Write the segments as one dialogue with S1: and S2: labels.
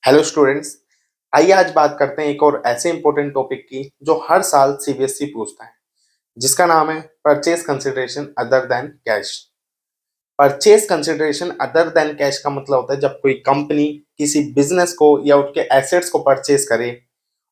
S1: Hello students. आइए आज बात करते हैं एक और ऐसे इंपॉर्टेंट टॉपिक की जो हर साल सीबीएसई पूछता है, जिसका नाम है purchase consideration other than cash. Purchase consideration other than cash का मतलब होता है जब कोई कंपनी किसी बिजनेस को या उसके एसेट्स को परचेज करे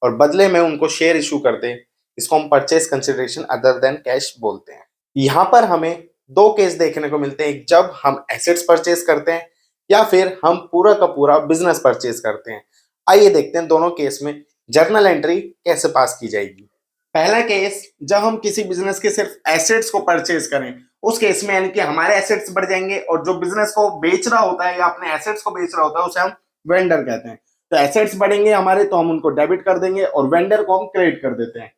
S1: और बदले में उनको शेयर इशू कर दे। इसको हम purchase consideration other than cash बोलते हैं। यहाँ पर हमें दो केस देखने को मिलते हैं, एक जब हम एसेट्स परचेज करते हैं या फिर हम पूरा का पूरा बिजनेस परचेज करते हैं। आइए देखते हैं दोनों केस में जर्नल एंट्री कैसे पास की जाएगी। पहला केस, जब हम किसी बिजनेस के सिर्फ एसेट्स को परचेज करें, उस केस में यानी कि हमारे एसेट्स बढ़ जाएंगे और जो बिजनेस को बेच रहा होता है या अपने एसेट्स को बेच रहा होता है उसे हम वेंडर कहते हैं। तो एसेट्स बढ़ेंगे हमारे तो हम उनको डेबिट कर देंगे और वेंडर को हम क्रेडिट कर देते हैं।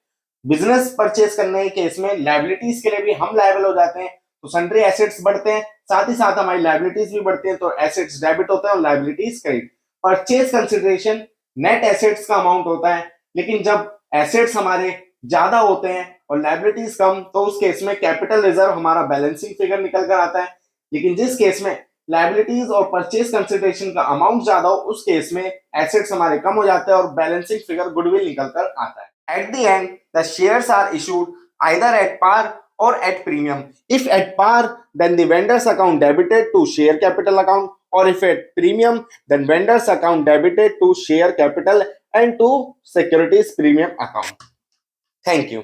S1: बिजनेस परचेज करने के केस में लायबिलिटीज के लिए भी हम लायबल हो जाते हैं, तो सन्ड्री एसेट्स बढ़ते हैं, साथ ही साथ हमारी लायबिलिटीज भी बढ़ती हैं, तो एसेट्स डेबिट होते हैं और liabilities credit. Purchase consideration net assets का अमाउंट होता है, लेकिन जब एसेट्स हमारे ज्यादा होते हैं और लायबिलिटीज कम, तो उस केस में कैपिटल रिजर्व हमारा बैलेंसिंग फिगर निकल कर आता है। लेकिन जिस केस में लायबिलिटीज और परचेज कंसिडरेशन का अमाउंट ज्यादा हो, उस केस में एसेट्स हमारे कम हो जाते हैं और बैलेंसिंग फिगर गुडविल निकल कर आता है। At the end, the shares are issued either at par or at premium. If at par, then the vendor's account debited to share capital account, or if at premium, then vendor's account debited to share capital and to securities premium account. Thank you.